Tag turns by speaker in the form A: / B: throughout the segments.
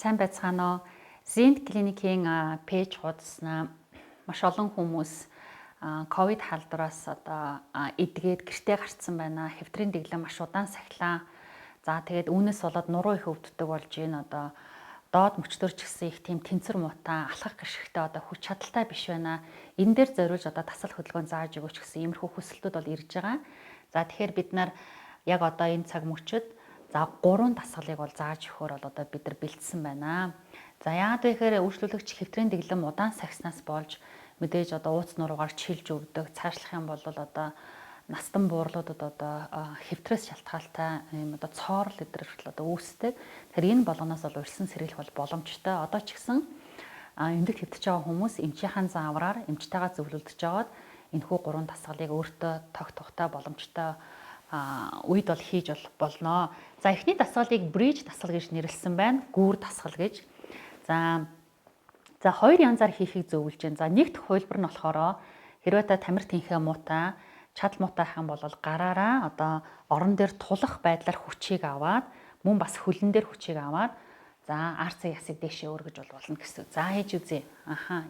A: Сайн байцгаана уу? Зинт клиникийн пэйж хуудаснаа маш олон хүмүүс ковид халдвараас эдгээд гэртээ гарцсан байна. Хэвтрийн дэглэм маш удаан сахилаа. За тэгээд үүнээс болоод нуруу их өвддөг болж байна. Доод мөчтөрч гисэн их тийм тэнцэр муутай, алхах гიშгтэй хүч чадалтай биш байна. Энэ дээр зориулж тасал хөдөлгөөн зааж өгөөч гэсэн иймэрхүү хүсэлтүүд бол ирж байгаа. За тэгэхээр бид нар яг энэ цаг мөчид 3 дасгалыг бол зааж өгөхөөр бол бид нар бэлдсэн байна. За яагаад вэ гэхээр үйлчлүүлэгч хэвтрийн дэглэм удаан сахиснаас болж мэдээж ууц нуруугаар чилж өвдөг, цаашлах юм бол настан буурлуудад хэвтрээс шалтгаалтай ийм цоорл эдрэл үүсдэг. Тэгэхээр энэ болгоноос бол урьдсан сэргийлэх бол боломжтой. Одоо ч гэсэн эмнэлэгт хэвтэж байгаа хүмүүс эмчийнхаа заавраар эмчтэйгээ зөвлөлдөж жагаад энэхүү 3 дасгалыг өөртөө тогтоохтой боломжтой үед бол хийж болно. За эхний дасгалыг бриж дасгал гэж нэрлэсэн байна. Гүүр дасгал гэж. За хоёр янзаар хийхийг зөвлөж байна. За нэгт хувилбар нь болохоор хэрвээ та тамир тэнхээ муутай, чадал муутай хаан бол гараараа орон дээр тулах байдлаар хүчийг аваад мөн бас хөлн дээр хүчийг аваад за арцын ясыг дээшээ өргөж болно гэсэн. За хийж үзье.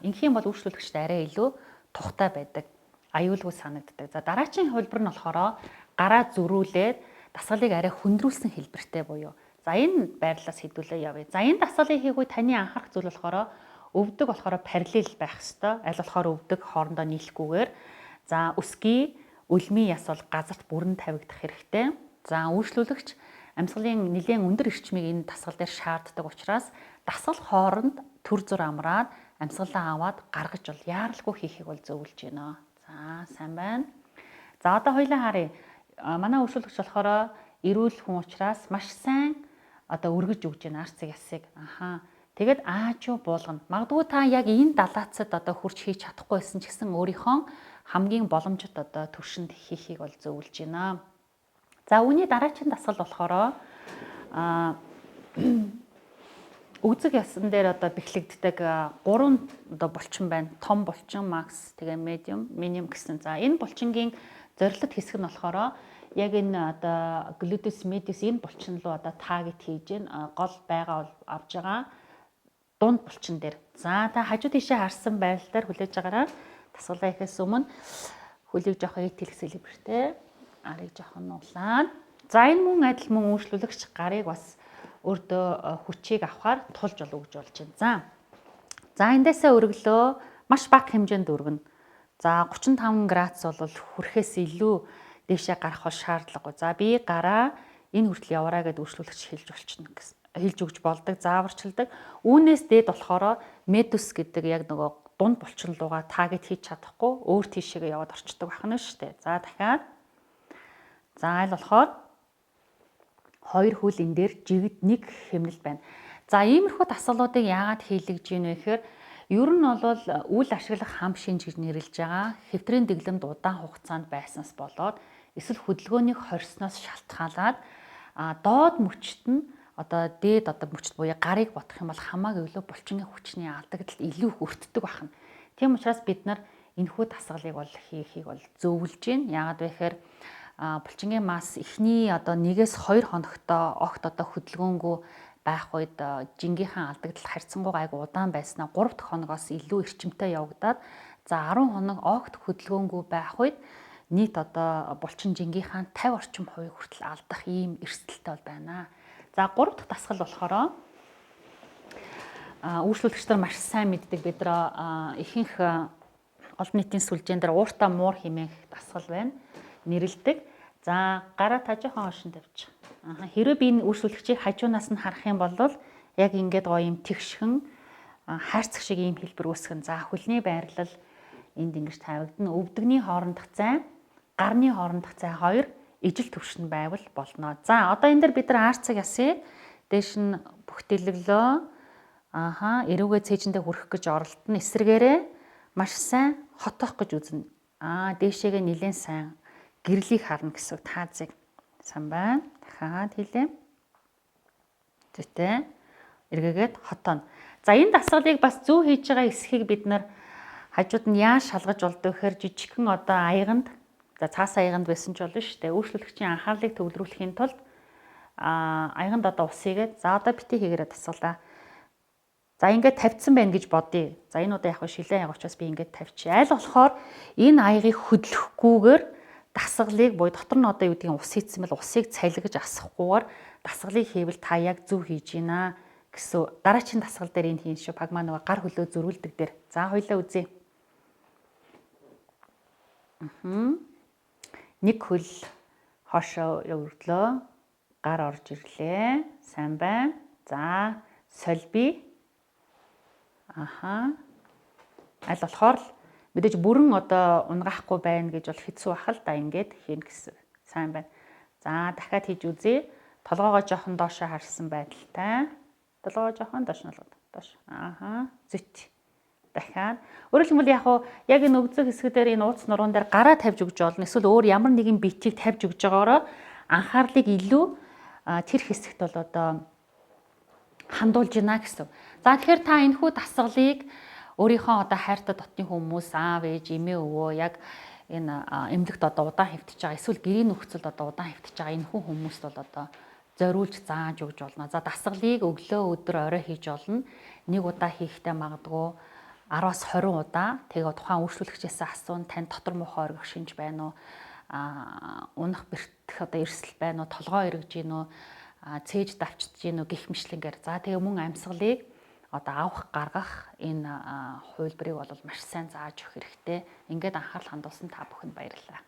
A: Ингэх юм бол үйлчлүүлэгчд арай илүү тухтай байдаг. Аюулгүй санагддаг. За дараагийн хувилбар нь болохоор гараа зөрүүлээд дасгалыг арай хөндрүүлсэн хэлбэртэй буюу. За энэ байрлалаас хэдүүлээ явъя. За энэ дасгалыг хийх үе таны анхаарах зүйл болохоор өвдөг болохоор параллел байх ёстой. Аль болохоор өвдөг хоорондоо нийлэхгүйгээр. За өсгий, үлмийн яс бол газарт бүрэн тавигдах хэрэгтэй. За үйлчлүүлэгч амьсгалын нэлээд өндөр эрчмийг энэ дасгал дээр шаарддаг учраас дасгал хооронд төр зур амраад амьсгалаа аваад гаргаж бол яаралгүй хийхийг бол зөвлөж байна. За сайн байна. За хоёлаа харъя. Манай үйлчлүүлэгч болохоор эрүүл хүн учраас маш сайн өргөж өгж байна арцыг ясыг. Тэгээд аажуу буулгана. Магадгүй та яг энэ далаацад хурж хийж чадахгүй байсан ч гэсэн өөрийнхөө хамгийн боломжит төвшөнд хийхийг бол зөвлөж байна. За үүний дараагийн дасгал болохоор үзэг ясан дээр бэхлэгддэг 3 булчин байна. Том булчин, макс, тэгээ медиум, минимум гэсэн. За энэ булчингийн зорилт хэсэг нь болохоор яг энэ глютес медиус энэ булчин руу таргет хийж гэн гол байгаа бол авж байгаа дунд булчин дээр. За та хажуу тийшээ харсан байдлаар хүлээж агаараа дасгалаа хийхээс өмнө хөлийг жоохон ит хэлэх хэлбэртэй арыг жоохон нуулаад. За энэ мөн адил мөн үйлчлүүлэгч гарыг бас өөртөө хүчийг авахар тулж өгж болж байна. За эндээсээ өргөлөө маш бага хэмжээнд өргөнө. За 35 градус бол хүрэхээс илүү дээшээ гарах бол шаардлагагүй. За би гараа энэ хүртэл яваараа гэд үйлчлүүлэгч хэлж өгч болдог, зааварчилдаг. Үүнээс дээд болохоор медус гэдэг яг дунд булчин руугаа таргет хийж чадахгүй өөр тийшээгээ яваад орчдөг байна шүү дээ. За дахиад. За аль болохоор 2 хөл энэ дээр жигд 1 хэмнэлт байна. За иймэрхүү дасгалуудыг яагаад хийлгэж ийн вэ гэхээр ер нь бол үл ашиглах хам шинж гэж нэрлэж байгаа хэвтрийн дэглэмд удаан хугацаанд байснаас болоод эсвэл хөдөлгөөнийг хорсноос шалтгаалаад доод мөчт нь дээд мөчт буюу гарыг бодох юм бол хамаагүй илүү булчингийн хүчний алдагдалт илүү их өртдөг байна. Тийм учраас бид нар энэхүү дасгалыг бол хийхийг бол зөвлөж байна. Яагаад вэ гэхээр булчингийн масс эхний 1-2 хоногтой огт хөдөлгөөнгүй байх үед жингийнхаа алдагдал харьцангуй айгу удаан байснаа 3 дахь хоногоос илүү эрчимтэй явагдаад за 10 хоног огт хөдөлгөөнгүй байх үед нийт булчин жингийнхаа 50 орчим хувийг хүртэл алдах ийм эрсдэлтэй бол байна. За 3 дахь дасгал болохоор үйлчлүүлэгч нар маш сайн мэддэг бид нар ихэнх олон нийтийн сүлжээн дээр ууртаа муур хэмээх дасгал байна. Нэрлдэг. За гараа та жоохон хойш тавьчих. Хэрэв би энэ үйлчлүүлэгчийг хажуунаас нь харах юм бол яг ингээд гоё юм тэгшхэн хайрцаг шиг ийм хэлбэр үүсгэн. За хөлний байрлал энд ингэж тавигдана. Өвдөгний хоорондох зай, гарны хоорондох зай 2 ижил төвшин байвал болно. За энэ дээр бид нар арцаг ясыг дээш нь бүхтэлглөө. Эрүүгээ цээжиндээ хүрэх гэж оролдоно. Эсрэгээрээ маш сайн хотоох гэж үзнэ. Дээшээгээ нэлээд сайн гэрлийг харна гэсэн таазыг. Сайн байна. Дахиад хийлээ. Зүйтэй. Эргээгээд хотооно. За энэ дасгалыг бас зөв хийж байгаа эсхийг бид нар хажууд нь яаж шалгаж болдог гэхээр жижигхэн аяганд цаас аяганд байсан ч болно шүү дээ. Үйлчлүүлэгчийн анхаарлыг төвлөрүүлэхийн тулд аяганд усыг за бити хийгээрээ дасгалаа. За ингээд тавьсан байна гэж бодъё. За энэ удаа яг шилэн яг учраас би ингээд тавьчих. Аль болохоор энэ аягийг хөдлөхгүйгээр дасгалыг буюу дотор нь одоо юу гэдгийг ус хийцсэн бол усыг цалгиж асахгүйгээр дасгалыг хийвэл та яг зөв хийж гинэ гэсэн дараагийн дасгал дээр энэ хийн шүү. Паг маань нөгөө гар хөлөө зөрүүлдэг дээр. За хоёлаа үзье. Нэг хөл хоошоо өвлөө. Гар орж ирлээ. Сайн байна. За сольби. Аль болохоор л мэдээж бүрэн одоо унгаахгүй байна гэж бол хэцүү ах л да ингээд хийн гэсэн. Сайн байна. За дахиад хийж үзье. Толгоогоо жоохон доошоо харсан байдалтай. Толгоогоо жоохон доош нь болгоод. Доош. Зүйт. Дахиад. Өөрөөр хэлбэл яг энэ өвзөг хэсгээр энэ ууц нуруунд дээр гараа тавьж өгч болно. Эсвэл өөр ямар нэгэн бичиг тавьж өгж байгаагаар анхаарлыг илүү тэр хэсэгт бол одоо хандуулж гинэ гэсэн. За тэгэхээр та энэхүү дасгалыг өөрийнхөө одоо хайртай дотны хүмүүс, аав, ээж, эмээ, өвөө яг энэ эмнэлэгт одоо удаан хэвтэж байгаа эсвэл гэрийн нөхцөлд одоо удаан хэвтэж байгаа энэхүү хүмүүст бол одоо зориулж зааж өгж болно. За дасгалыг өглөө өдөр орой хийж болно. Нэг удаа хийхдээ магадгүй 10-аас 20 удаа. Тэгээ тухайн үйлчлүүлэгчээс асуун тань дотор муухай оргих шинж байна уу? Унах бэртэх одоо эрсэл байна уу? Толгоо эргэж гин үү? Цээж давчж гин үү гэх мэтлэнгээр. За тэгээ мөн амьсгалыг одоо авах гаргах энэ хувилбарыг бол маш сайн зааж өгөх хэрэгтэй. Ингээд анхаарал хандуулсан та бүхэнд баярлалаа.